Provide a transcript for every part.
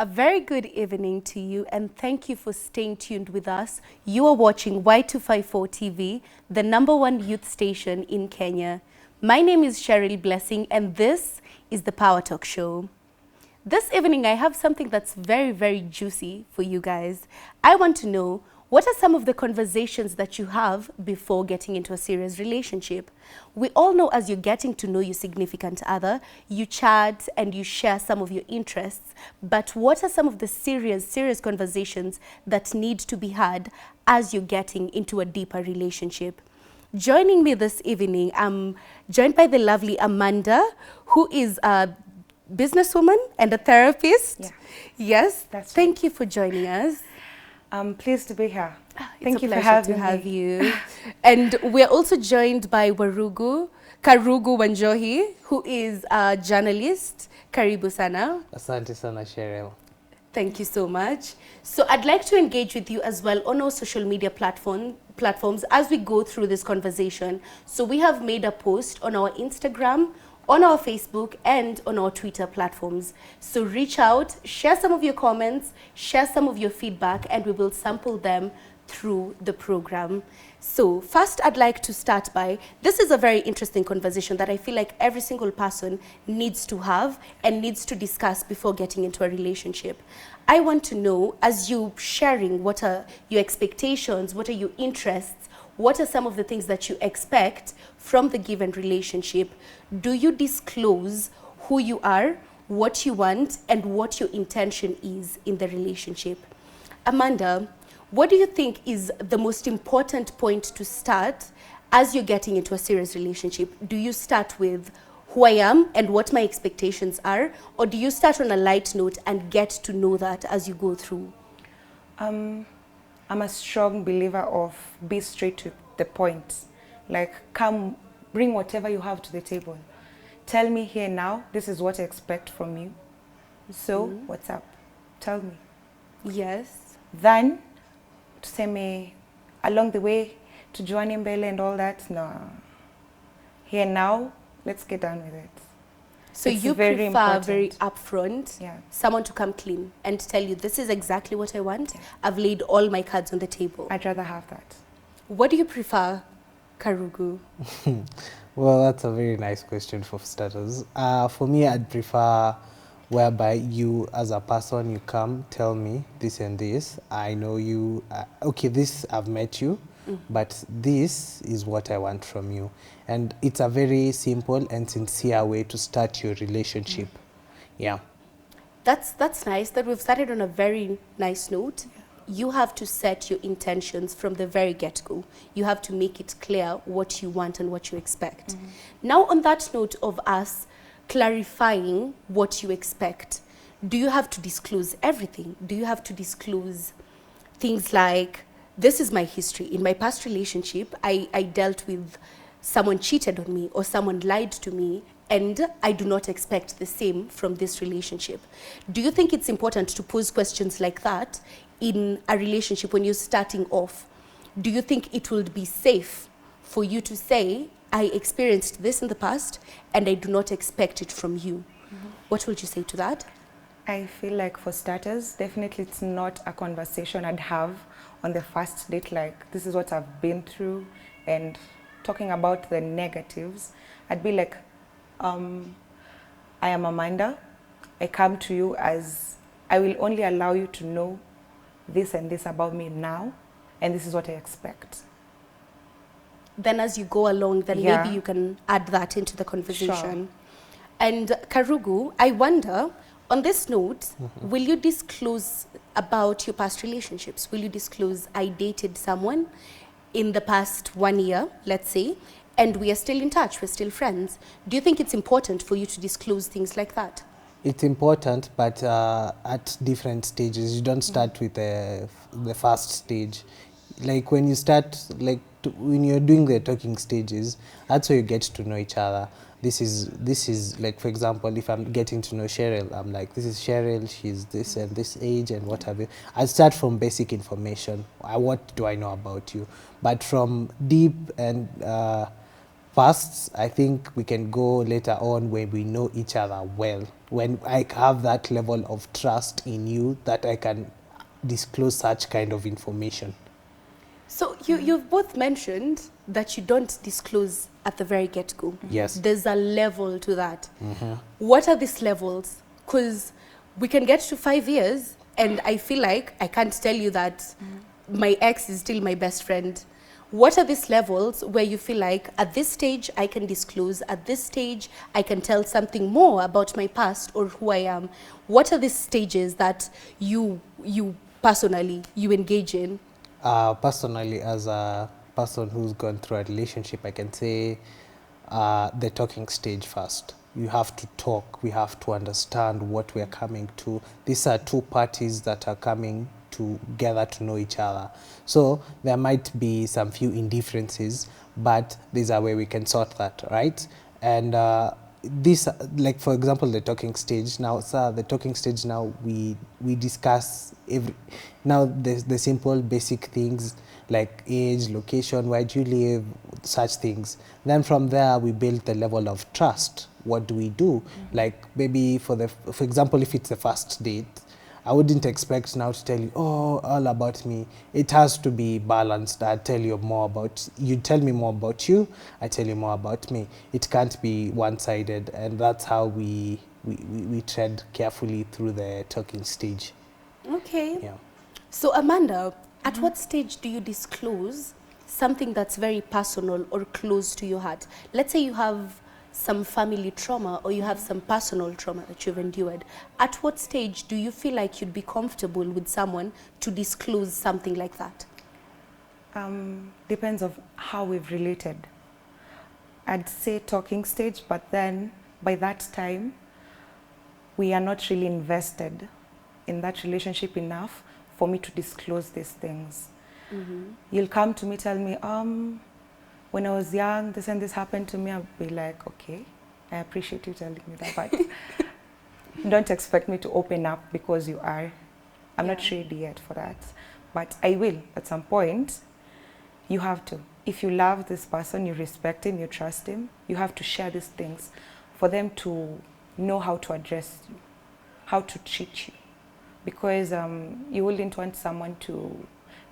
A very good evening to you, and thank you for staying tuned with us. You are watching Y254 TV, the #1 youth station in Kenya. My name is Cheryl Blessing, and this is the Power Talk Show. This evening, I have something that's very, very juicy for you guys. I want to know, what are some of the conversations that you have before getting into a serious relationship? We all know, as you're getting to know your significant other, you chat and you share some of your interests. But what are some of the serious conversations that need to be had as you're getting into a deeper relationship? Joining me this evening, I'm joined by the lovely Amanda, who is a businesswoman and a therapist. Yeah. Yes, That's thank you for joining us. I'm pleased to be here. Thank you for for having have me. you. And we're also joined by Karugu Wanjohi, who is a journalist. Karibu sana. Asante sana, Cheryl. Thank you so much. So I'd like to engage with you as well on our social media platforms as we go through this conversation. So we have made a post on our Instagram, on our Facebook, and on our Twitter platforms. So reach out, share some of your comments, share some of your feedback, and we will sample them through the program. So first, I'd like to start by, this is a very interesting conversation that I feel like every single person needs to have and needs to discuss before getting into a relationship. I want to know, as you sharing, what are your expectations, what are your interests, what are some of the things that you expect from the given relationship? Do you disclose who you are, what you want, and what your intention is in the relationship? Amanda, what do you think is the most important point to start as you're getting into a serious relationship? Do you start with who I am and what my expectations are, or do you start on a light note and get to know that as you go through? I'm a strong believer of be straight to the point. Like, come, bring whatever you have to the table. Tell me here now, this is what I expect from you. So, what's up? Tell me. Yes. Then, tuseme, along the way, to join in Mbele and all that, no. Here now, let's get done with it. So It's you very prefer important. very upfront, Yeah. someone to come clean and tell you, this is exactly what I want. I've laid all my cards on the table. I'd rather have that. What do you prefer, Karugu? Well, that's a very nice question for starters. For me, I'd prefer whereby you, as a person, you come, tell me this and this. I know you, okay, this, I've met you, but this is what I want from you. And it's a very simple and sincere way to start your relationship. Yeah. That's nice that we've started on a very nice note. You have to set your intentions from the very get-go. You have to make it clear what you want and what you expect. Now, on that note of us clarifying what you expect, do you have to disclose everything? Do you have to disclose things like, this is my history. In my past relationship, I dealt with someone cheated on me or someone lied to me, and I do not expect the same from this relationship. Do you think it's important to pose questions like that in a relationship when you're starting off? Do you think it would be safe for you to say, I experienced this in the past and I do not expect it from you? What would you say to that? I feel like, for starters, definitely it's not a conversation I'd have on the first date, like, this is what I've been through, and talking about the negatives. I'd be like, I am Amanda. I come to you as, I will only allow you to know this and this about me now, and this is what I expect. Then as you go along, then Yeah. maybe you can add that into the conversation. Sure. And Karugu, I wonder, on this note, will you disclose about your past relationships? Will you disclose, I dated someone in the past 1 year, let's say, and we are still in touch, we're still friends? Do you think it's important for you to disclose things like that? It's important, but at different stages. You don't start with the first stage. Like when you start, like when you're doing the talking stages, that's where you get to know each other. This is like, for example, if I'm getting to know Cheryl, I'm like, this is Cheryl, she's this and this age and what have you. I start from basic information. What do I know about you? But from deep and First, I think we can go later on when we know each other well. When I have that level of trust in you that I can disclose such kind of information. So you've both mentioned that you don't disclose at the very get-go. Yes. There's a level to that. What are these levels? Because we can get to 5 years and I feel like I can't tell you that my ex is still my best friend. What are these levels where you feel like at this stage I can disclose, at this stage I can tell something more about my past or who I am? What are these stages that you personally, you engage in? Personally, as a person who's gone through a relationship, I can say the talking stage first. You have to talk. We have to understand what we are coming to. These are two parties that are coming together to know each other. So there might be some few indifferences, but there's a way we can sort that, right? And this, like for example, the talking stage. Now, sir, the talking stage now we discuss the simple basic things like age, location, where do you live, such things. Then from there we build the level of trust. What do we do? Like maybe for example, if it's the first date, I wouldn't expect now to tell you, oh, all about me. It has to be balanced. I tell you more about, you tell me more about you, I tell you more about me. It can't be one-sided, and that's how we tread carefully through the talking stage. Okay. Yeah. So Amanda, at what stage do you disclose something that's very personal or close to your heart? Let's say you have some family trauma or you have some personal trauma that you've endured. At what stage do you feel like you'd be comfortable with someone to disclose something like that? Depends of how we've related. I'd say talking stage, but then by that time, we are not really invested in that relationship enough for me to disclose these things. You'll come to me, tell me, when I was young, this and this happened to me. I'll be like, okay, I appreciate you telling me that, but don't expect me to open up because you are. I'm not ready yet for that, but I will at some point. You have to. If you love this person, you respect him, you trust him, you have to share these things for them to know how to address you, how to treat you. Because you wouldn't want someone to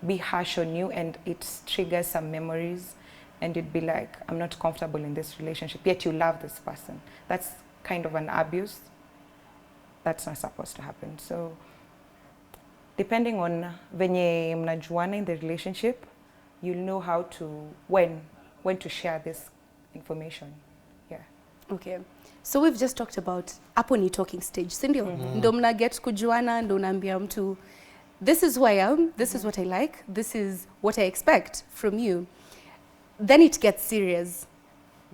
be harsh on you and it triggers some memories and you'd be like, I'm not comfortable in this relationship, yet you love this person. That's kind of an abuse. That's not supposed to happen. So depending on venye mnajuana in the relationship, you'll know how to, when to share this information. Yeah. Okay. So we've just talked about hapo ni talking stage, si ndio? Ndo mna get kujuana, ndo unaambia mtu, this is who I am, this is what I like, this is what I expect from you. Then it gets serious.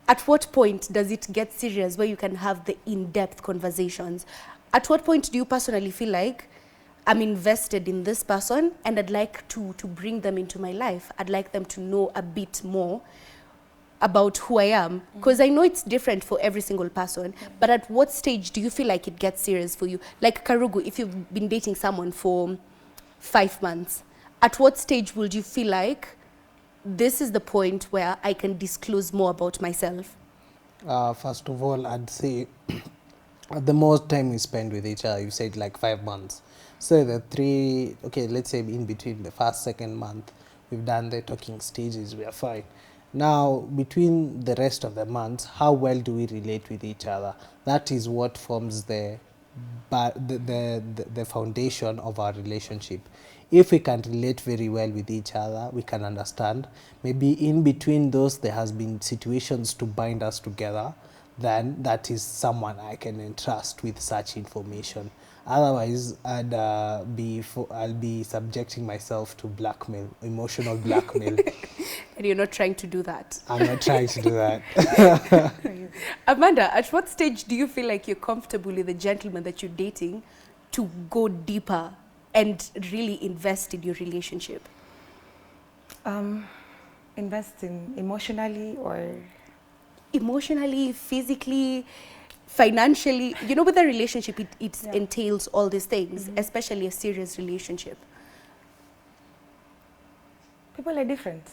At what point does it get serious where you can have the in-depth conversations? At what point do you personally feel like I'm invested in this person and I'd like to bring them into my life? I'd like them to know a bit more about who I am, because I know it's different for every single person, but at what stage do you feel like it gets serious for you? Like Karugu, if you've been dating someone for 5 months, at what stage would you feel like this is the point where I can disclose more about myself? First of all, I'd say the more time we spend with each other, you said like 5 months. So let's say in between the first, second month, we've done the talking stages, we are fine. Now, between the rest of the months, how well do we relate with each other? That is what forms the foundation of our relationship. If we can relate very well with each other, we can understand. Maybe in between those, there has been situations to bind us together, then that is someone I can entrust with such information. Otherwise, I'll be subjecting myself to blackmail, emotional blackmail. And you're not trying to do that. I'm not trying to do that. Amanda, at what stage do you feel like you're comfortable with the gentleman that you're dating to go deeper and really invest in your relationship? Invest in emotionally or? Emotionally, physically, financially. You know, with a relationship, it entails all these things, especially a serious relationship. People are different.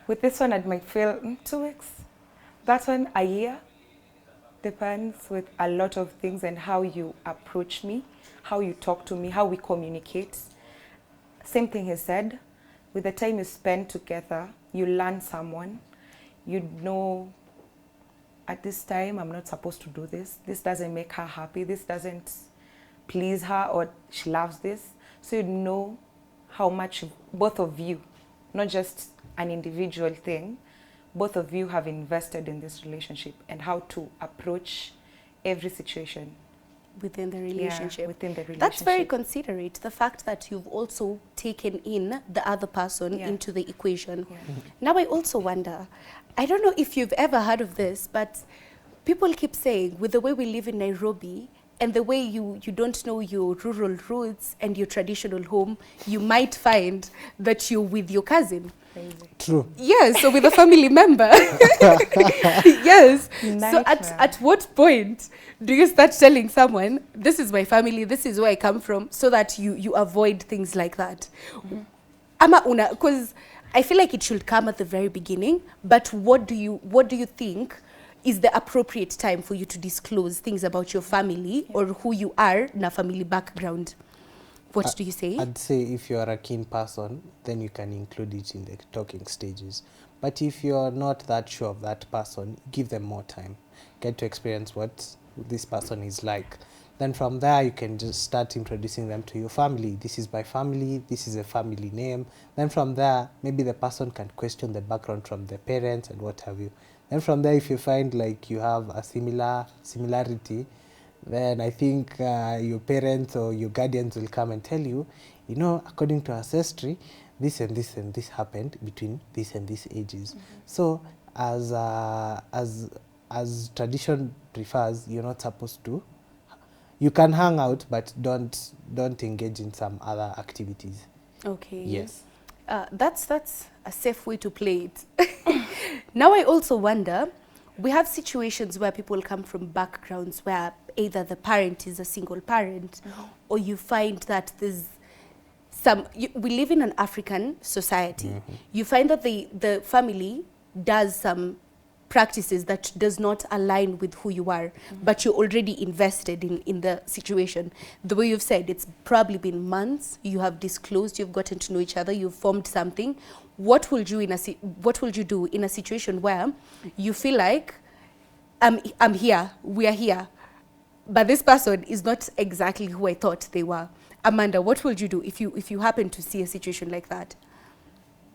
With this one, I might feel 2 weeks. That's when a year depends with a lot of things and how you approach me, how you talk to me, how we communicate. Same thing he said, with the time you spend together, you learn someone, you know at this time I'm not supposed to do this, this doesn't make her happy, this doesn't please her, or she loves this. So you know how much both of you, not just an individual thing, both of you have invested in this relationship and how to approach every situation. Within the relationship. Yeah, within the relationship. That's very considerate. The fact that you've also taken in the other person into the equation. Yeah. Now I also wonder, I don't know if you've ever heard of this, but people keep saying with the way we live in Nairobi and the way you don't know your rural roots and your traditional home, you might find that you're with your cousin. Crazy. True. Yes, so with a family member. Yes. So at what point do you start telling someone, this is my family, this is where I come from, so that you avoid things like that? Because I feel like it should come at the very beginning, but what do you think is the appropriate time for you to disclose things about your family or who you are in a family background? What do you say? I'd say if you're a keen person, then you can include it in the talking stages. But if you're not that sure of that person, give them more time. Get to experience what this person is like. Then from there, you can just start introducing them to your family. This is my family, this is a family name. Then from there, maybe the person can question the background from the parents and what have you. Then from there, if you find like you have a similarity, then I think your parents or your guardians will come and tell you, you know, according to ancestry, this and this and this happened between this and these ages. So as tradition prefers, you're not supposed to. You can hang out, but don't engage in some other activities. Okay. Yes. That's a safe way to play it. Now I also wonder, we have situations where people come from backgrounds where either the parent is a single parent, or you find that there's we live in an African society. You find that the family does some practices that does not align with who you are, but you're already invested in the situation. The way you've said, it's probably been months, you have disclosed, you've gotten to know each other, you've formed something. What will you do in a situation where you feel like I'm here, we are here, but this person is not exactly who I thought they were? Amanda, what will you do if you happen to see a situation like that?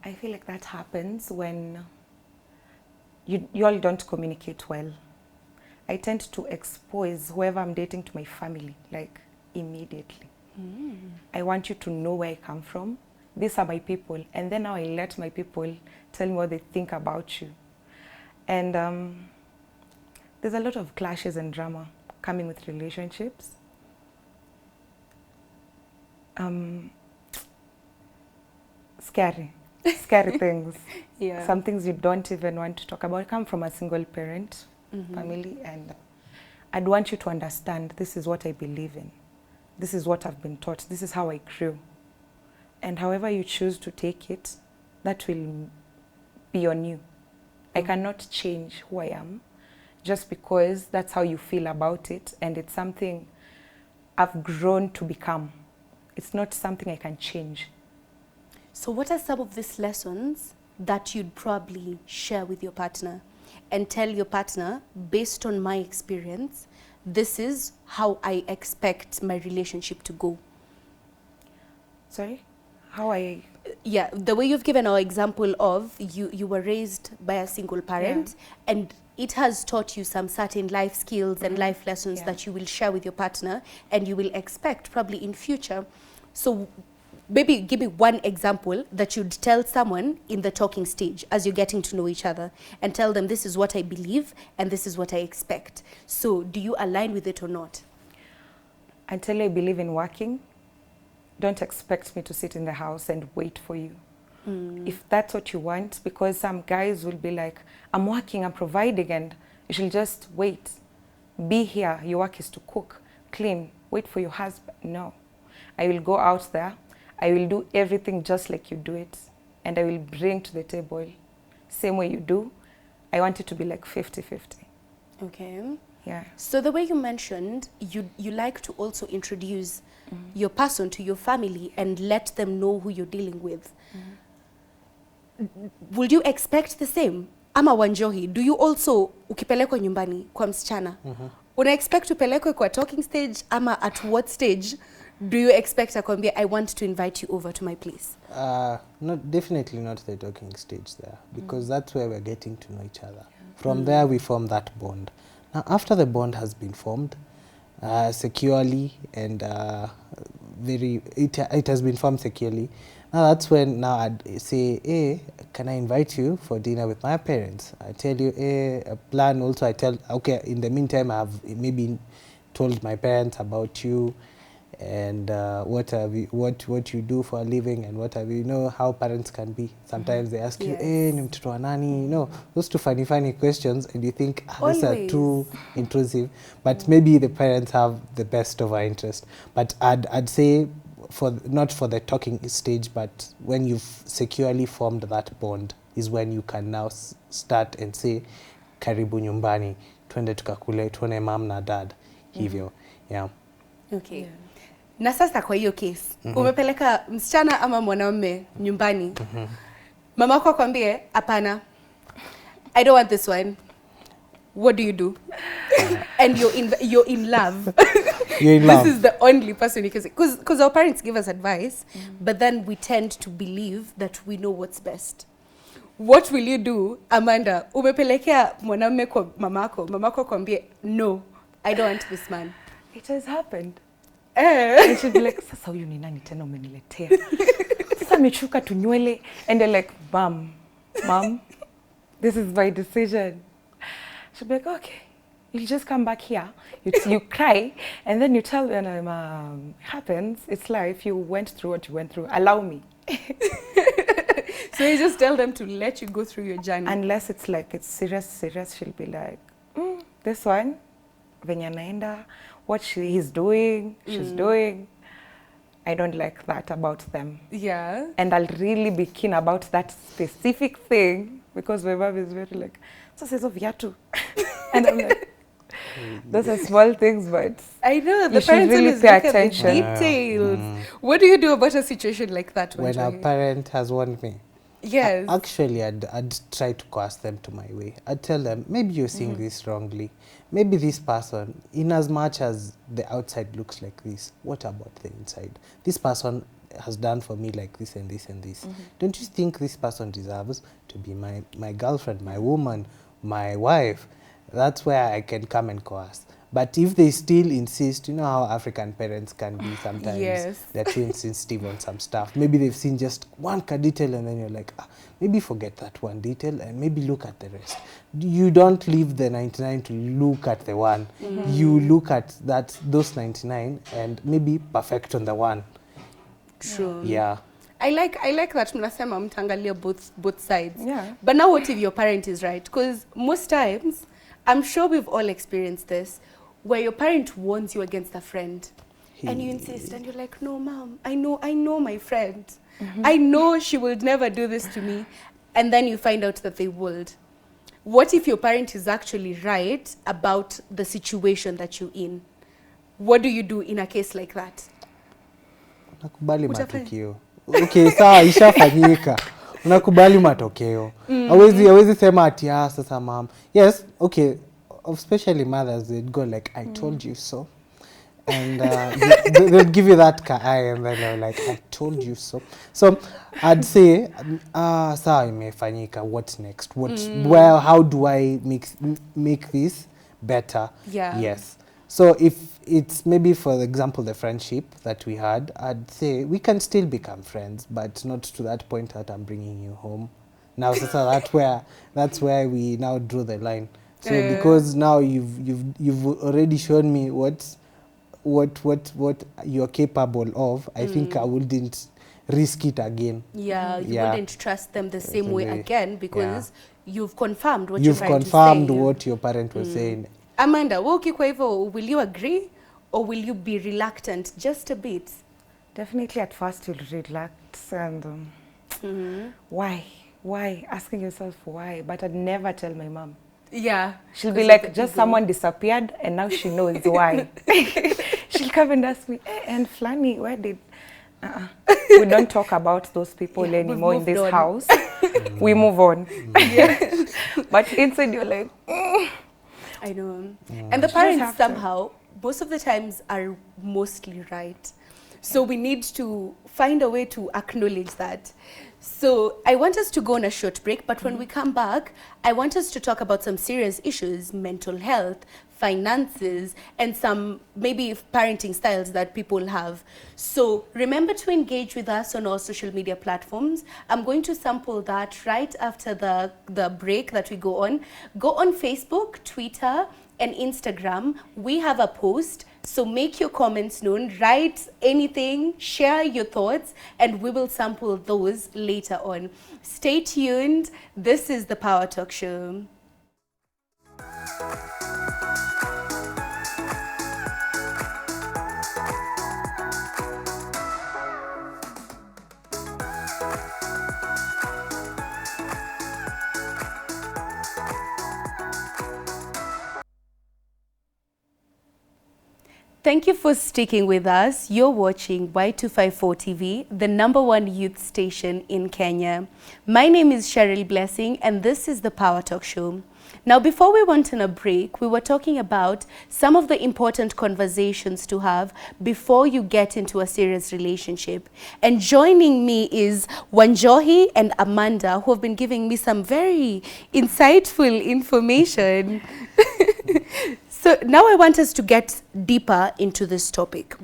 I feel like that happens when you all don't communicate well. I tend to expose whoever I'm dating to my family, like immediately. I want you to know where I come from. These are my people. And then now I let my people tell me what they think about you. And there's a lot of clashes and drama coming with relationships. Scary things. Yeah. Some things you don't even want to talk about. I come from a single parent family, and I'd want you to understand this is what I believe in. This is what I've been taught. This is how I grew. And however you choose to take it, that will be on you. I cannot change who I am just because that's how you feel about it, and it's something I've grown to become. It's not something I can change. So what are some of these lessons that you'd probably share with your partner and tell your partner, based on my experience, this is how I expect my relationship to go? Sorry? How I... Yeah, the way you've given our example of you were raised by a single parent, and it has taught you some certain life skills and life lessons that you will share with your partner and you will expect probably in future. So maybe give me one example that you'd tell someone in the talking stage as you're getting to know each other, and tell them, this is what I believe and this is what I expect. So do you align with it or not? Until I believe in working, don't expect me to sit in the house and wait for you. If that's what you want, because some guys will be like, I'm working, I'm providing, and you should just wait. Be here, your work is to cook, clean, wait for your husband. No. I will go out there, I will do everything just like you do it, and I will bring to the table, same way you do, I want it to be like 50-50. Okay. Yeah. So the way you mentioned, you like to also introduce your person to your family and let them know who you're dealing with. Would you expect the same? Ama Wanjohi, do you also, ukipelekwa nyumbani kwa msichana, una expect upelekwe kwa talking stage, ama at what stage do you expect akwambia, I want to invite you over to my place? Definitely not the talking stage there, because that's where we're getting to know each other. From there, we form that bond. Now, after the bond has been formed, securely and it has been formed securely, now that's when now I'd say, hey, can I invite you for dinner with my parents? I tell you, hey, a plan also. I tell, okay, in the meantime, I've maybe told my parents about you, and what you do for a living, and what have you know how parents can be. Sometimes they ask you, hey, ni mtoto wa nani? You know, those two funny questions, and you think, these are too intrusive. But maybe the parents have the best of our interest. But I'd say, not for the talking stage, but when you've securely formed that bond is when you can now start and say, karibu nyumbani, twende tukakule, tuone mom na dad, hivyo. Yeah. Okay. Yeah. Na sasa kwa hiyo case, umepeleka msichana ama mwanaume nyumbani. Mama yako akwambie, hapana, I don't want this one. What do you do? And you're in love. You're in love. This is the only person you can say. Because our parents give us advice, but then we tend to believe that we know what's best. What will you do, Amanda? Umepelekea mwanaume kwa mamako kwambie, no, I don't want this man. It has happened. And she'd be like, sasa huyu ni nani tena umeniletea? Sasa amechuka tunywele. And they're like, mom, this is my decision. She'd be like, okay, you'll just come back here. You cry, and then you tell them, happens, it's life, you went through what you went through, allow me. So you just tell them to let you go through your journey. Unless it's like, it's serious, she'll be like, this one, venye naenda, what he's doing, she's doing. I don't like that about them. Yeah. And I'll really be keen about that specific thing, because my mom is very like, so says of viatu. And I'm like, those are small things, but I know, the you parents should really always pay look attention. at the details. What do you do about a situation like that? When a parent has warned me? Yes. Actually, I'd try to coerce them to my way. I'd tell them, maybe you're seeing this wrongly. Maybe this person, in as much as the outside looks like this, what about the inside? This person has done for me like this and this and this. Don't you think this person deserves to be my girlfriend, my woman, my wife? That's where I can come and coerce. But if they still insist, you know how African parents can be sometimes. Yes. They're too insensitive on some stuff. Maybe they've seen just one detail, and then you're like, maybe forget that one detail and maybe look at the rest. You don't leave the 99 to look at the one. You look at those 99 and maybe perfect on the one. True. Yeah. I like that mnasema mtangalia both sides. Yeah. But now what if your parent is right? Because most times, I'm sure we've all experienced this, where your parent warns you against a friend, and you insist, and you're like, no, mom, I know my friend. I know she will never do this to me. And then you find out that they would. What if your parent is actually right about the situation that you're in? What do you do in a case like that? Unakubali matokeo. Okay, sawa, ishafanyika. Unakubali matokeo. Hawezi sema ati sasa mom. Yes, okay, especially mothers, they'd go like, I told you so. And they'll give you that eye, and then they're like, I told you so. So I'd say, sawa imefanyika, what's next? How do I make this better? Yeah. Yes. So if it's maybe, for example, the friendship that we had, I'd say we can still become friends, but not to that point that I'm bringing you home. Now, so that's where we now draw the line. So because now you've already shown me what you're capable of, I think I wouldn't risk it again. Yeah, you wouldn't trust them the same way again, because you've confirmed what you've confirmed what your parent was saying. Amanda, will you agree, or will you be reluctant just a bit? Definitely at first you'll relax, and why? why? Asking yourself why. But I'd never tell my mom. Yeah. She'll be like, just someone disappeared and now she knows why. She'll come and ask me, and Flani, where did... We don't talk about those people anymore in this house. We move on. Yeah. But inside you're like... I know. And the parents somehow, most of the times, are mostly right. So we need to find a way to acknowledge that. So I want us to go on a short break, but when we come back, I want us to talk about some serious issues, mental health, finances, and some maybe parenting styles that people have. So remember to engage with us on our social media platforms. I'm going to sample that right after the break that we go on. Go on Facebook, Twitter, and Instagram. We have a post, so make your comments known, write anything, share your thoughts, and we will sample those later on. Stay tuned. This is the Power Talk Show. Thank you for sticking with us. You're watching Y254 TV, the #1 youth station in Kenya. My name is Cheryl Blessing, and this is the Power Talk Show. Now, before we went on a break, we were talking about some of the important conversations to have before you get into a serious relationship. And joining me is Wanjohi and Amanda, who have been giving me some very insightful information. So now I want us to get deeper into this topic,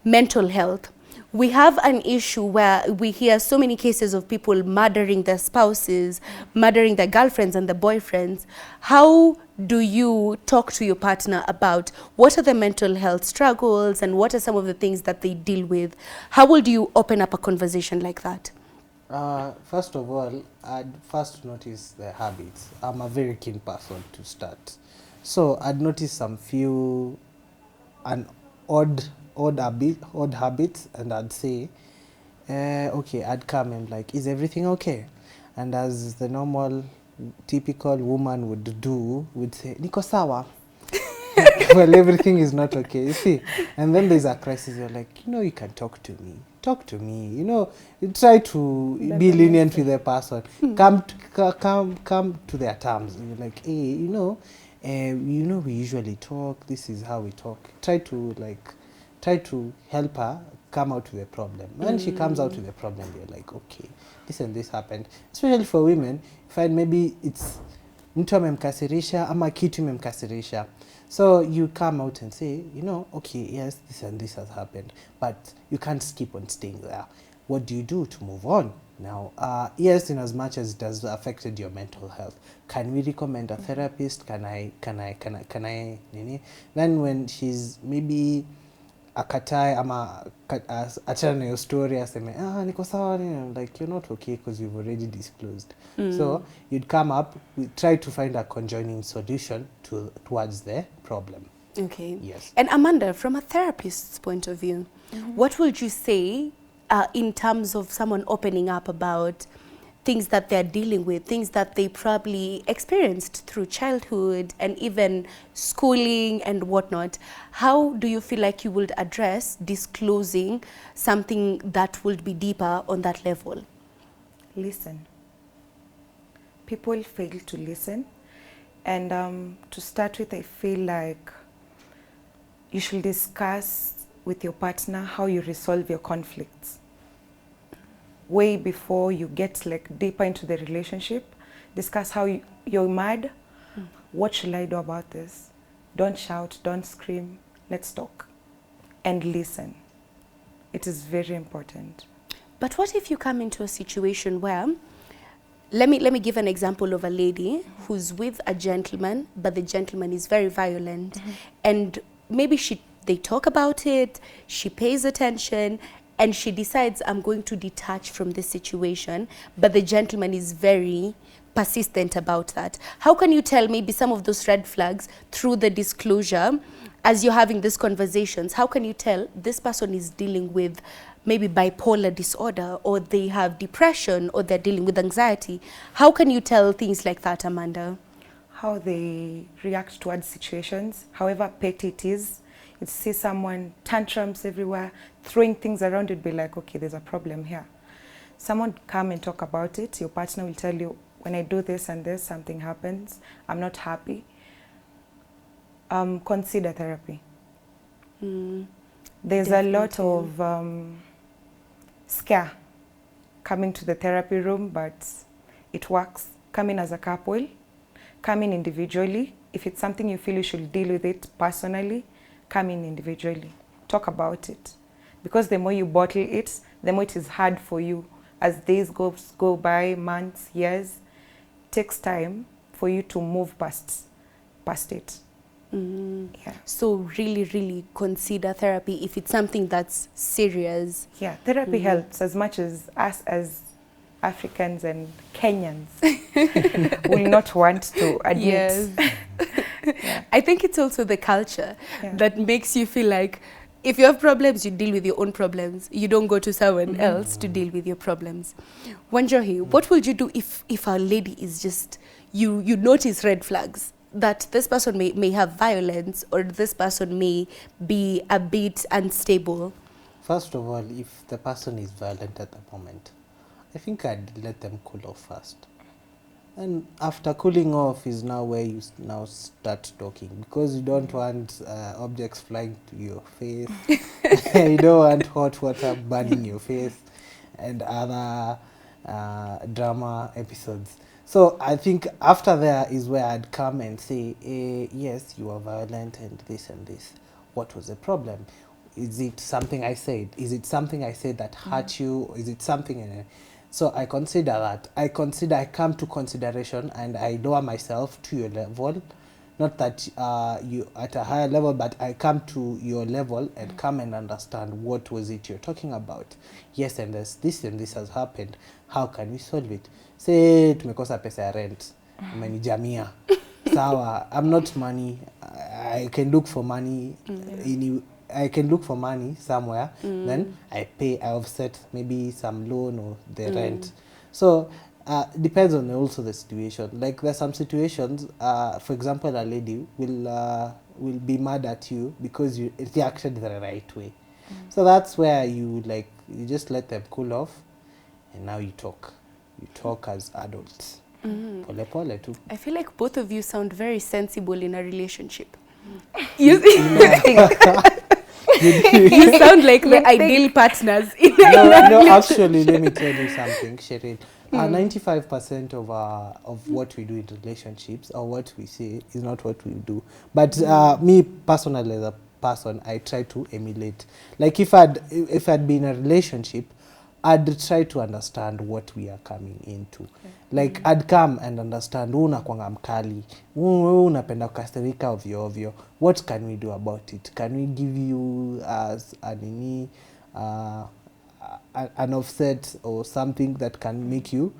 mental health. We have an issue where we hear so many cases of people murdering their spouses, murdering their girlfriends and their boyfriends. How do you talk to your partner about what are the mental health struggles and what are some of the things that they deal with? How would you open up a conversation like that? First of all, I'd first notice the habits. I'm a very keen person to start. So I'd notice some few odd habits, and I'd say, okay, I'd come and like, is everything okay? And as the normal, typical woman would do, would say, Niko sawa. Well, everything is not okay, you see. And then there's a crisis, you're like, you can talk to me. Talk to me, you try to be lenient with the person. Come to their terms. You're like, hey, we usually talk. This is how we talk. Try to help her come out with the problem. When she comes out with the problem, you're like, okay, this and this happened. Especially for women, you find maybe it's mtu amemkasirisha ama kitu imemkasirisha. So you come out and say, okay, yes, this and this has happened, but you can't keep on staying there. What do you do to move on? Now, yes, in as much as it has affected your mental health, can we recommend a therapist? Can I? Then when she's maybe akatae ama achana na your story aseme, niko sawa, like, you're not okay because you've already disclosed. So you'd come up, we try to find a conjoining solution towards the problem. Okay. Yes. And Amanda, from a therapist's point of view, what would you say in terms of someone opening up about things that they're dealing with, things that they probably experienced through childhood and even schooling and whatnot? How do you feel like you would address disclosing something that would be deeper on that level? Listen. People fail to listen. And to start with, I feel like you should discuss with your partner how you resolve your conflicts. Way before you get like deeper into the relationship, discuss how you're mad. What should I do about this? Don't shout, don't scream. Let's talk and listen. It is very important. But what if you come into a situation where, let me give an example of a lady who's with a gentleman, but the gentleman is very violent, and maybe they talk about it, she pays attention, and she decides, I'm going to detach from this situation, but the gentleman is very persistent about that. How can you tell maybe some of those red flags through the disclosure as you're having these conversations, how can you tell this person is dealing with maybe bipolar disorder, or they have depression, or they're dealing with anxiety? How can you tell things like that, Amanda? How they react towards situations, however petty it is. You see someone tantrums everywhere, throwing things around, you'd be like, okay, there's a problem here. Someone come and talk about it. Your partner will tell you, when I do this and this, something happens. I'm not happy. Consider therapy. There's Definitely. a lot of scare coming to the therapy room, but it works. Come in as a couple, come in individually. If it's something you feel you should deal with it personally, come in individually. Talk about it. Because the more you bottle it, the more it is hard for you. As days go by, months, years, it takes time for you to move past it. Yeah. So really, really consider therapy if it's something that's serious. Yeah, therapy helps as much as us as Africans and Kenyans will not want to admit. Yes. Yeah. I think it's also the culture Yeah. that makes you feel like if you have problems, you deal with your own problems. You don't go to someone else to deal with your problems. Wanjohi, what would you do if a lady is just, you notice red flags, that this person may have violence, or this person may be a bit unstable? First of all, if the person is violent at the moment, I think I'd let them cool off first. And after cooling off is now where you now start talking, because you don't want objects flying to your face. You don't want hot water burning your face and other drama episodes. So I think after there is where I'd come and say, yes, you are violent and this and this. What was the problem? Is it something I said? Is it something I said that hurt you? Is it something? So I consider that. I come to consideration and I lower myself to your level. Not that you at a higher level, but I come to your level and come and understand what was it you're talking about. Yes, and this and this has happened. How can we solve it? Say tumekosa pesa ya rent. Umenijamia. Sawa, I'm not money. I can look for money I can look for money somewhere, then I offset maybe some loan or the rent. So depends on also the situation. Like there's some situations, for example, a lady will be mad at you because you reacted the right way. So that's where you just let them cool off, and now you talk. You talk as adults. Pole pole too. I feel like both of you sound very sensible in a relationship. You sound like the ideal partners. No, actually, let me tell you something, Cheryl. 95% of what we do in relationships, or what we say, is not what we do. But me personally, as a person, I try to emulate. Like if I'd been in a relationship, I'd try to understand what we are coming into. Like I'd come and understand, unakwanga mkali, unapenda kukasirika ovyo ovyo. What can we do about it? Can we give you an offset or something that can make you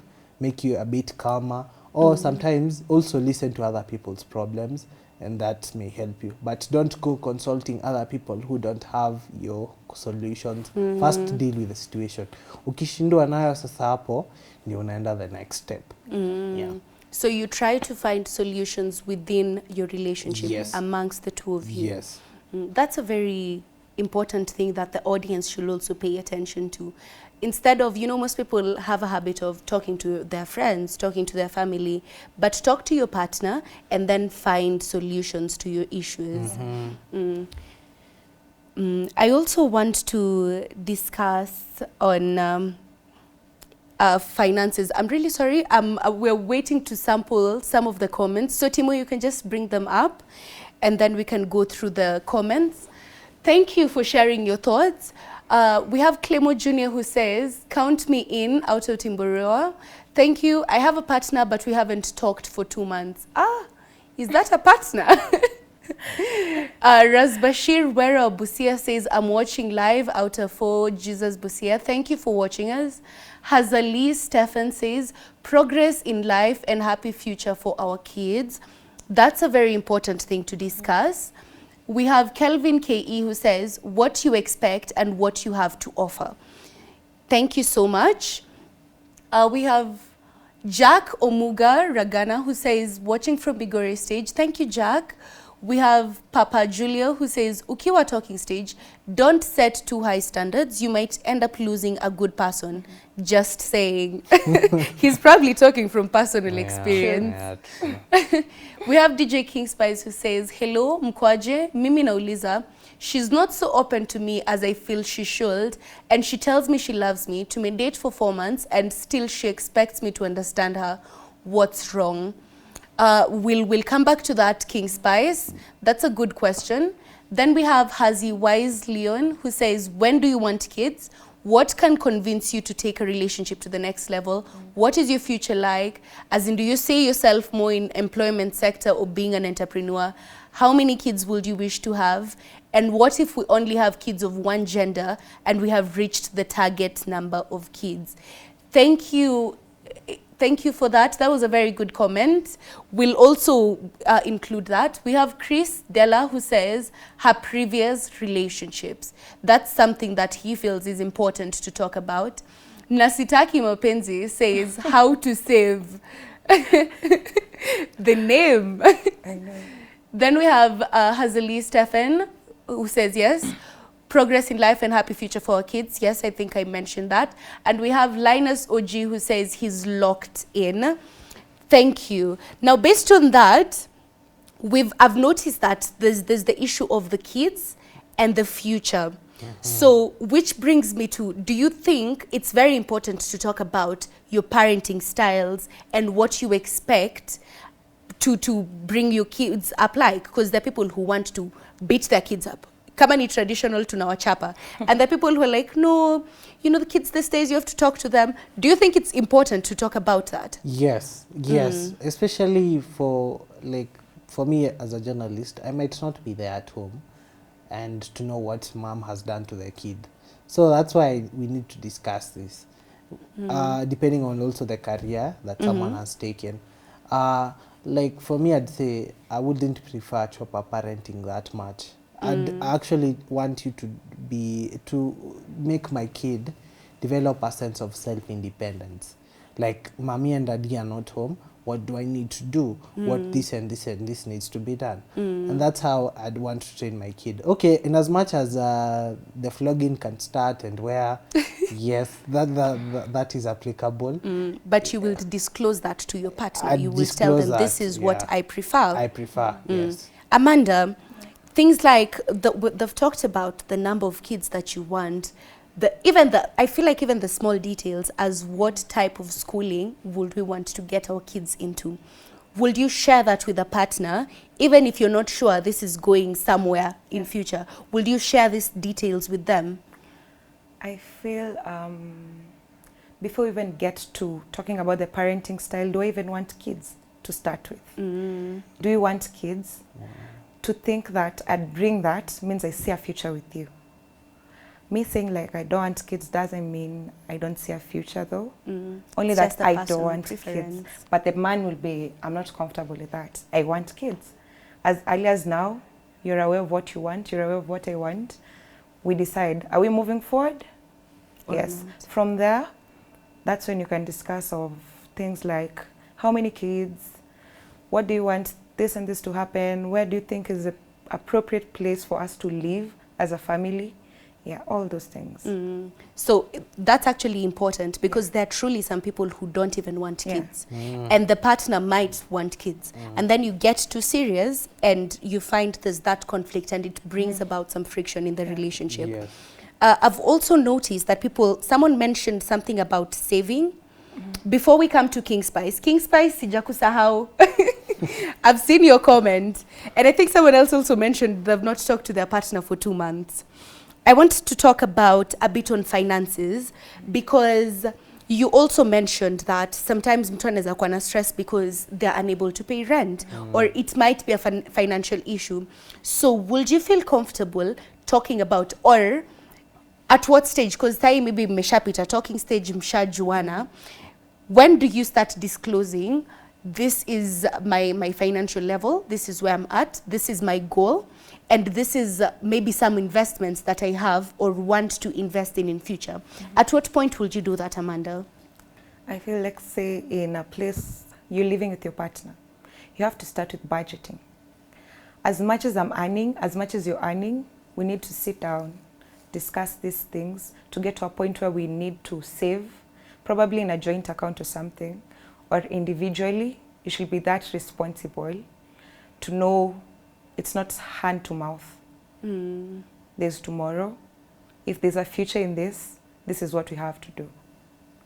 a bit calmer? Or sometimes also listen to other people's problems, and that may help you. But don't go consulting other people who don't have your solutions. First deal with the situation. Ukishindwa nayo sasa hapo ndio unaenda the next step. Yeah. So you try to find solutions within your relationship, Yes. amongst the two of you. Yes. That's a very important thing that the audience should also pay attention to. Instead of, most people have a habit of talking to their friends, talking to their family, but talk to your partner and then find solutions to your issues. I also want to discuss on finances. I'm really sorry. We're waiting to sample some of the comments. So Timo, you can just bring them up and then we can go through the comments. Thank you for sharing your thoughts. We have Clemo Jr. who says, count me in, out of Timboroa. Thank you. I have a partner, but we haven't talked for 2 months. Is that a partner? Razbashir Wera Busia says, I'm watching live out of 4 Jesus Busia. Thank you for watching us. Hazali Stefan says, progress in life and happy future for our kids. That's a very important thing to discuss. We have Kelvin KE who says, what you expect and what you have to offer. Thank you so much. We have Jack Omuga Ragana who says, watching from Bigore stage. Thank you, Jack. We have Papa Julia who says, ukiwa talking stage, don't set too high standards. You might end up losing a good person. Just saying. He's probably talking from personal experience. Yeah, We have DJ King Spice who says, hello, mkwaje, mimi nauliza. She's not so open to me as I feel she should, and she tells me she loves me. To me date for 4 months, and still she expects me to understand her. What's wrong? We'll come back to that, King Spice. That's a good question. Then we have Hazi Wise Leon who says, when do you want kids? What can convince you to take a relationship to the next level? What is your future like? As in, do you see yourself more in employment sector or being an entrepreneur? How many kids would you wish to have? And what if we only have kids of one gender and we have reached the target number of kids? Thank you. Thank you for that. That was a very good comment. We'll also include that. We have Chris Della who says her previous relationships. That's something that he feels is important to talk about. Nasitaki Mapenzi says how to save the name. I know. Then we have Hazali Stefan who says yes. Progress in life and happy future for our kids. Yes, I think I mentioned that. And we have Linus OG who says he's locked in. Thank you. Now, based on that, I've noticed that there's the issue of the kids and the future. So, which brings me to, do you think it's very important to talk about your parenting styles and what you expect to bring your kids up like? Because there are people who want to beat their kids up. Kama ni traditional tunawachapa. And the people who are like, no, you know, the kids these days, you have to talk to them. Do you think it's important to talk about that? Yes, yes. Especially for me as a journalist, I might not be there at home and to know what mom has done to their kid. So that's why we need to discuss this, depending on also the career that someone has taken. Like for me, I'd say I wouldn't prefer chopper parenting that much. I'd actually want you to make my kid develop a sense of self-independence. Like, mommy and daddy are not home. What do I need to do? What this and this and this needs to be done? And that's how I'd want to train my kid. Okay, in as much as the flogging can start and where, yes, that is applicable. But you will disclose that to your partner. I'd You will tell them, disclose this that, is what I prefer. I prefer, yes. Amanda, things like they've talked about the number of kids that you want. I feel like even the small details as what type of schooling would we want to get our kids into. Would you share that with a partner, even if you're not sure this is going somewhere in future? Will you share these details with them? I feel before we even get to talking about the parenting style, do I even want kids to start with? Do you want kids? To think that I'd bring that means I see a future with you. Me saying like I don't want kids doesn't mean I don't see a future though. Only It's that just a I don't personal want preference. kids. But the man will be, I'm not comfortable with that. I want kids. As early as now, you're aware of what you want, you're aware of what I want. We decide, are we moving forward? Or Yes. not. From there, that's when you can discuss of things like how many kids, what do you want this and this to happen, where do you think is the appropriate place for us to live as a family? Yeah, all those things. So that's actually important because there are truly some people who don't even want Yeah. kids. And the partner might want kids. And then you get too serious and you find there's that conflict and it brings about some friction in the relationship. Yes. I've also noticed that someone mentioned something about saving. Before we come to King Spice, sijakusahau. I've seen your comment. And I think someone else also mentioned they've not talked to their partner for 2 months. I want to talk about a bit on finances because you also mentioned that sometimes mtu anaweza kuwa na stress because they're unable to pay rent or it might be a financial issue. So would you feel comfortable talking about, or at what stage, because sai maybe mmeshapita talking stage, mshajuana, when do you start disclosing this is my financial level, this is where I'm at, this is my goal, and this is maybe some investments that I have or want to invest in future. At what point will you do that, Amanda? I feel like, say, in a place you're living with your partner, you have to start with budgeting. As much as I'm earning, as much as you're earning, we need to sit down, discuss these things to get to a point where we need to save, probably in a joint account or something, or individually. You should be that responsible to know it's not hand to mouth. There's tomorrow. If there's a future in this, this is what we have to do.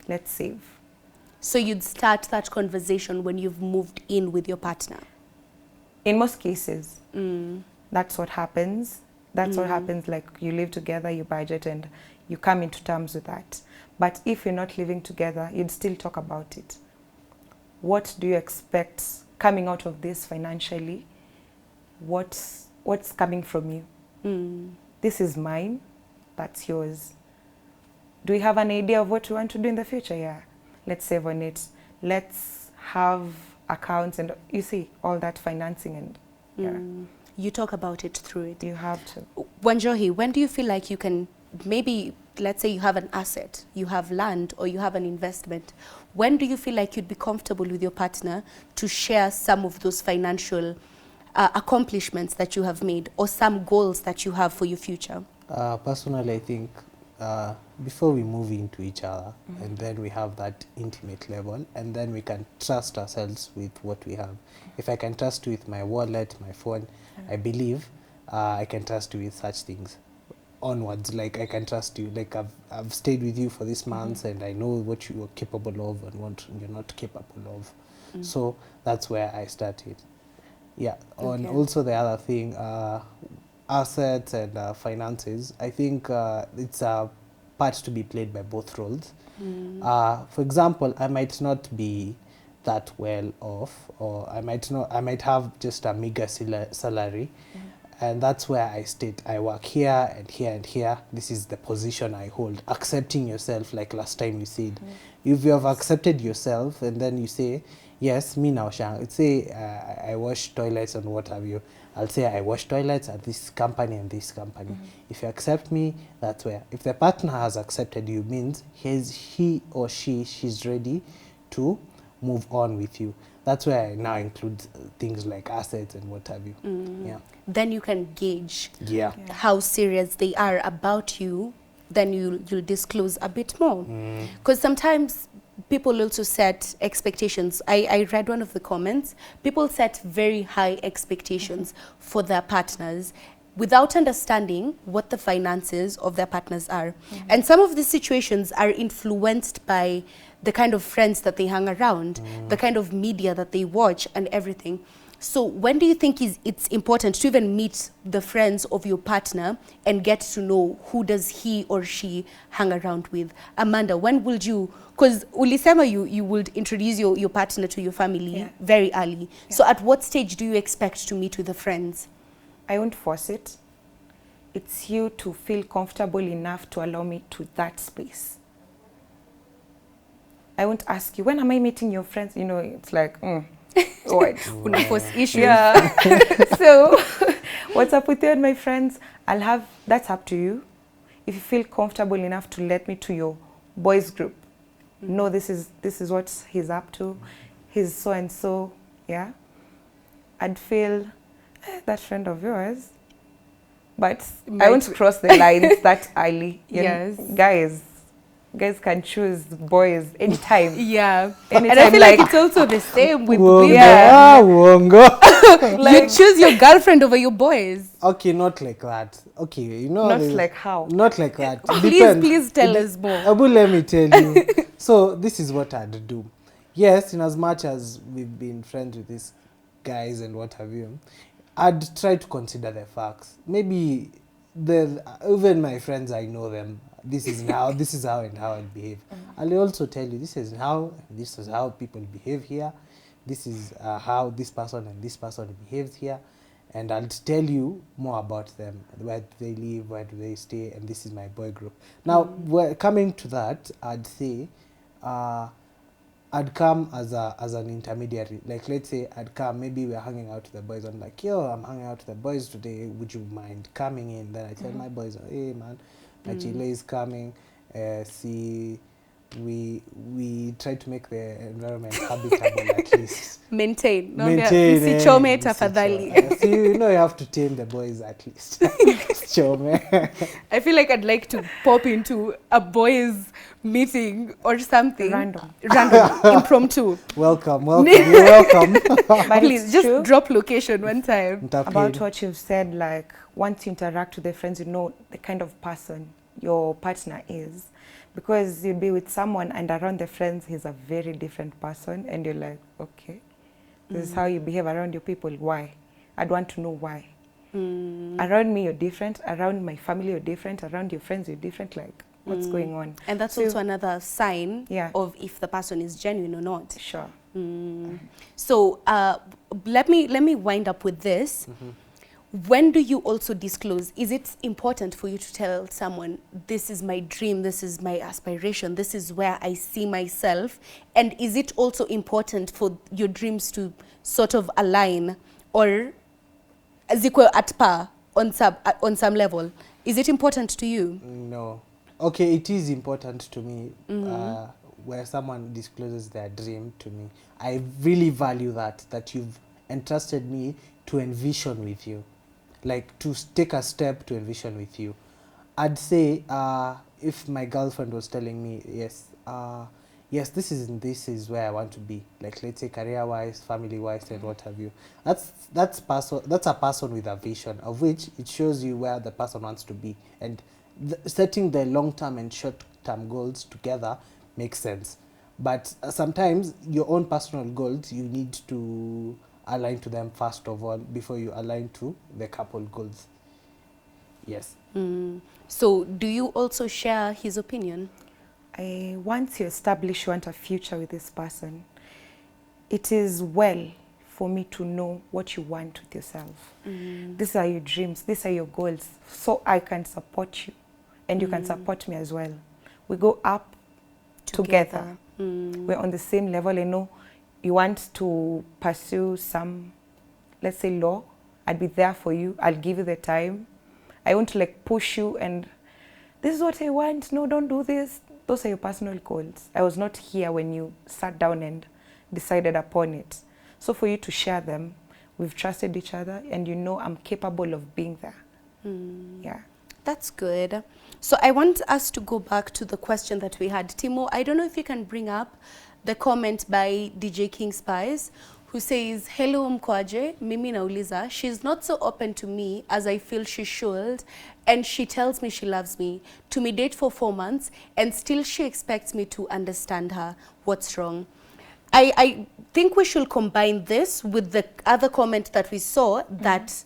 Let's save. So you'd start that conversation when you've moved in with your partner? In most cases, that's what happens. That's what happens, like you live together, you budget, and you come into terms with that. But if you're not living together, you'd still talk about it. What do you expect coming out of this financially? What's coming from you? This is mine, that's yours. Do we have an idea of what we want to do in the future? Yeah, let's save on it. Let's have accounts and you see all that financing and yeah. You talk about it through it. You have to. Wanjohi, when do you feel like you can, maybe, let's say you have an asset, you have land or you have an investment, when do you feel like you'd be comfortable with your partner to share some of those financial accomplishments that you have made or some goals that you have for your future? Personally, I think before we move into each other and then we have that intimate level and then we can trust ourselves with what we have. If I can trust you with my wallet, my phone, I believe I can trust you with such things onwards. Like I can trust you, like I've stayed with you for this month and I know what you are capable of and what you're not capable of. So that's where I started. Yeah, and also the other thing, assets and finances, I think it's a part to be played by both roles. For example, I might not be that well off, or I might have just a meager salary, and that's where I state I work here and here and here. This is the position I hold. Accepting yourself, like last time you said, if you have accepted yourself and then you say, yes, me now, Shang, say I wash toilets and what have you. I'll say I wash toilets at this company and this company. If you accept me, that's where. If the partner has accepted you, means he or she's ready to move on with you. That's where I now include things like assets and what have you. Yeah. Then you can gauge how serious they are about you. Then you'll disclose a bit more. Because sometimes people also set expectations. I read one of the comments. People set very high expectations for their partners without understanding what the finances of their partners are. And some of these situations are influenced by the kind of friends that they hang around, the kind of media that they watch and everything. So when do you think it's important to even meet the friends of your partner and get to know who does he or she hang around with? Amanda, when would you, because ulisema you would introduce your partner to your family very early. So at what stage do you expect to meet with the friends? I won't force it. It's you to feel comfortable enough to allow me to that space. I won't ask you, when am I meeting your friends? You know, it's like, what? Force issues. Yeah. So, what's up with you and my friends? That's up to you. If you feel comfortable enough to let me to your boys group, no, this is what he's up to. He's so and so, yeah. I'd feel that friend of yours, but I won't cross the lines that early. Yes, guys can choose boys anytime. Yeah. Anytime, and I feel like it's also the same with women. Like, you choose your girlfriend over your boys. Okay, not like that. Okay, you know. Not like how? Not like that. Please tell us more. Abu, let me tell you. So this is what I'd do. Yes, in as much as we've been friends with these guys and what have you, I'd try to consider the facts. Maybe even my friends, I know them. This is how and how I behave. I'll also tell you this is how people behave here. This is how this person and this person behaves here, and I'll tell you more about them. Where do they live? Where do they stay? And this is my boy group. Now, coming to that, I'd say I'd come as an intermediary. Like, let's say I'd come, maybe we're hanging out with the boys. I'm like, yo, I'm hanging out with the boys today. Would you mind coming in? Then I tell my boys, hey man, Nachile is coming. See, we try to make the environment habitable at least. Maintain. Msichome tafadhali. See, you know you have to tame the boys at least. Chome. I feel like I'd like to pop into a boys' meeting or something. Random, impromptu. Welcome, you're welcome. But Please, it's just true drop location one time. about what you've said. Like, once you interact with the friends, you know the kind of person your partner is. Because you'll be with someone and around the friends, he's a very different person. And you're like, okay, this is how you behave around your people. Why? I'd want to know why. Around me, you're different. Around my family, you're different. Around your friends, you're different. Like, what's going on? And that's also another sign of if the person is genuine or not. Sure. So let me wind up with this. When do you also disclose? Is it important for you to tell someone, this is my dream, this is my aspiration, this is where I see myself? And is it also important for your dreams to sort of align or as equal at par on some level? Is it important to you? No. Okay, it is important to me where someone discloses their dream to me. I really value that you've entrusted me to envision with you. Like, to take a step to envision with you. I'd say if my girlfriend was telling me, yes, this is where I want to be. Like, let's say career-wise, family-wise, and what have you. That's a person with a vision, of which it shows you where the person wants to be. And setting the long-term and short-term goals together makes sense. But sometimes your own personal goals, you need to align to them first of all before you align to the couple goals. Yes. So do you also share his opinion? Once you establish you want a future with this person, it is well for me to know what you want with yourself. These are your dreams, these are your goals, so I can support you and you can support me as well. We go up together. We're on the same level. I know you want to pursue some, let's say, law. I'd be there for you. I'll give you the time. I won't like push you and this is what I want. No, don't do this. Those are your personal goals. I was not here when you sat down and decided upon it. So for you to share them, we've trusted each other and you know I'm capable of being there. Yeah. That's good. So I want us to go back to the question that we had. Timo, I don't know if you can bring up the comment by DJ King Spies, who says, hello mkwaje, mimi nauliza, she's not so open to me as I feel she should, and she tells me she loves me. To me date for 4 months, and still she expects me to understand her. What's wrong? I think we should combine this with the other comment that we saw, that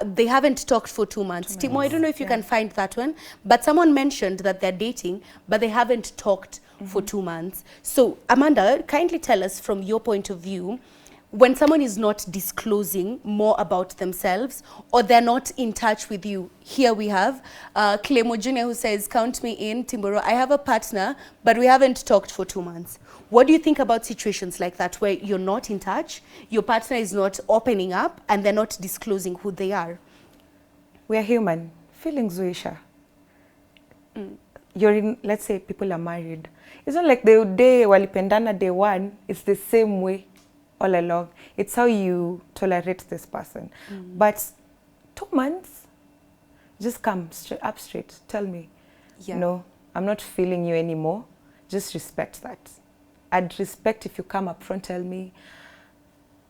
they haven't talked for 2 months. Timo, I don't know if you can find that one, but someone mentioned that they're dating, but they haven't talked for 2 months. So Amanda, kindly tell us from your point of view, when someone is not disclosing more about themselves or they're not in touch with you. Here we have Clemo Jr. who says, count me in, Timboro. I have a partner, but we haven't talked for 2 months. What do you think about situations like that where you're not in touch, your partner is not opening up, and they're not disclosing who they are? We are human. Feelings Zuisha. You're in, let's say people are married. It's not like the day walipendana day one, it's the same way all along. It's how you tolerate this person. But 2 months, just come straight. Tell me, no, I'm not feeling you anymore. Just respect that. I'd respect if you come up front, tell me,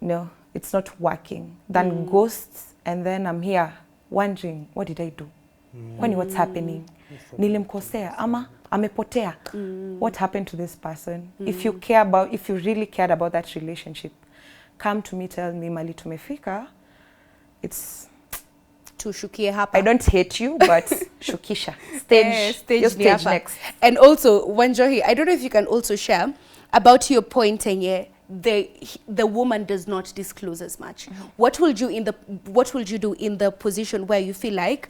no, it's not working. Then ghosts, and then I'm here wondering, what did I do? What's happening? Nilimkosea ama amepotea. What happened to this person? If you really cared about that relationship, come to me, tell me, mali tumefika. It's tushukie hapa. I don't hate you, but shukisha. Stage next. And also, Wanjohi, I don't know if you can also share about your point, Enye, the woman does not disclose as much. What will you do in the position where you feel like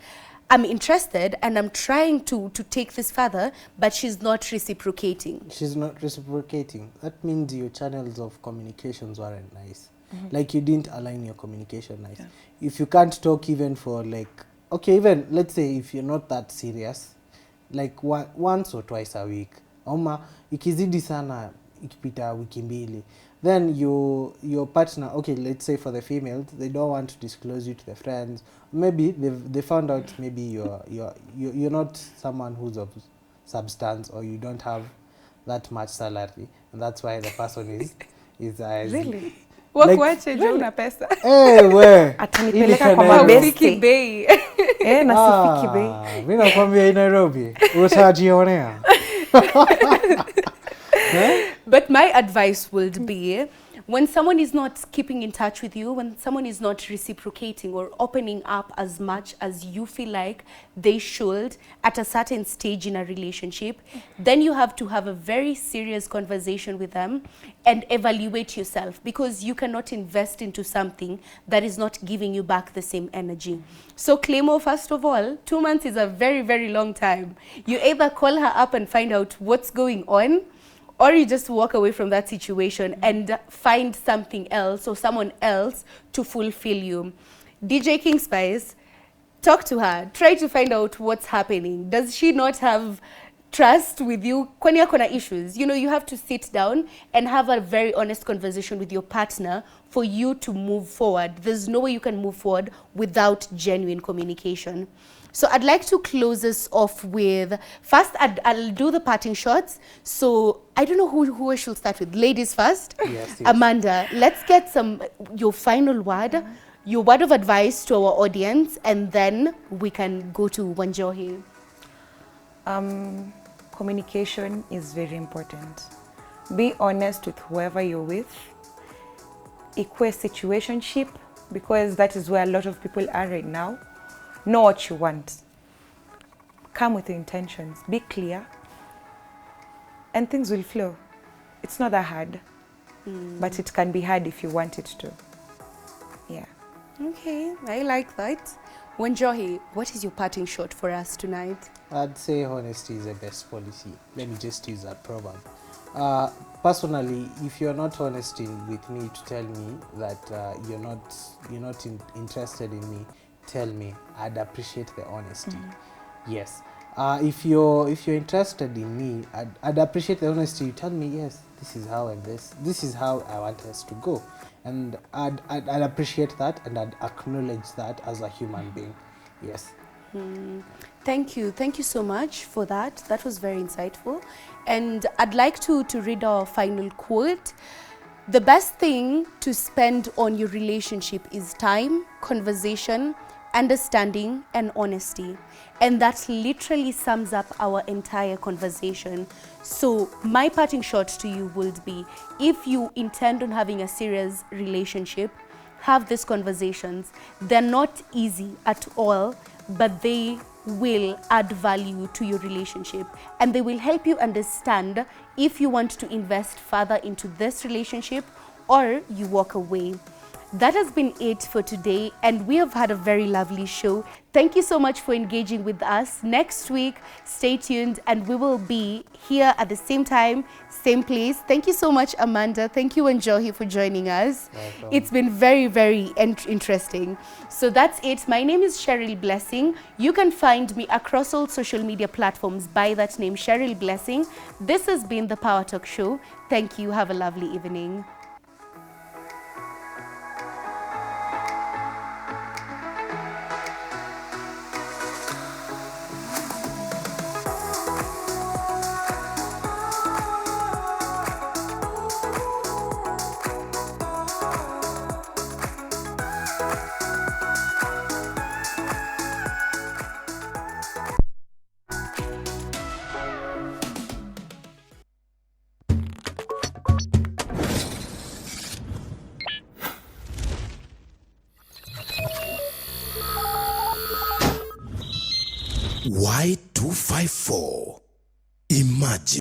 I'm interested and I'm trying to take this further, but she's not reciprocating. She's not reciprocating. That means your channels of communications weren't nice. Like you didn't align your communication nice. If you can't talk even for like, okay, even let's say if you're not that serious, like once or twice a week, ama ikizidi sana ikipita wiki mbili, then your partner, okay, let's say for the females, they don't want to disclose you to their friends. Maybe they found out maybe you're not someone who's of substance, or you don't have that much salary, and that's why the person is Really? Wakuache juu una pesa. we Atanipeleka kwa mabeste. Haufiki bei. Na sifiki bei. mimi nakwambia in Nairobi utajionea. But my advice would be, when someone is not keeping in touch with you, when someone is not reciprocating or opening up as much as you feel like they should at a certain stage in a relationship, then you have to have a very serious conversation with them and evaluate yourself, because you cannot invest into something that is not giving you back the same energy. So Claymore, first of all, 2 months is a very, very long time. You either call her up and find out what's going on, or you just walk away from that situation and find something else or someone else to fulfill you. DJ King Spice, talk to her. Try to find out what's happening. Does she not have trust with you? Kwani yako na issues. You know, you have to sit down and have a very honest conversation with your partner for you to move forward. There's no way you can move forward without genuine communication. So I'd like to close this off with, first I'll do the parting shots. So I don't know who I should start with. Ladies first. Yes. Amanda, let's get your final word, your word of advice to our audience, and then we can go to Wanjohi. Communication is very important. Be honest with whoever you're with. Equate situationship, because that is where a lot of people are right now. Know what you want. Come with your intentions. Be clear. And things will flow. It's not that hard. But it can be hard if you want it to. Yeah. Okay, I like that. Wanjohi, what is your parting shot for us tonight? I'd say honesty is the best policy. Let me just use that proverb. Personally, if you're not honest with me to tell me that you're not interested in me, tell me. I'd appreciate the honesty. Yes. If you're interested in me, I'd appreciate the honesty. You tell me, yes, this is how and this is how I want us to go, and I'd appreciate that, and I'd acknowledge that as a human being. Yes. Thank you so much for that. That was very insightful. And I'd like to read our final quote. The best thing to spend on your relationship is time, conversation, understanding, and honesty. And that literally sums up our entire conversation. So my parting shot to you would be, if you intend on having a serious relationship, have these conversations. They're not easy at all, but they will add value to your relationship, and they will help you understand if you want to invest further into this relationship or you walk away. That has been it for today, and we have had a very lovely show. Thank you so much for engaging with us. Next week, stay tuned, and we will be here at the same time, same place. Thank you so much, Amanda. Thank you, Wanjohi, for joining us. Welcome. It's been very, very interesting. So that's it. My name is Cheryl Blessing. You can find me across all social media platforms by that name, Cheryl Blessing. This has been the Power Talk Show. Thank you. Have a lovely evening. Y254. Imagine.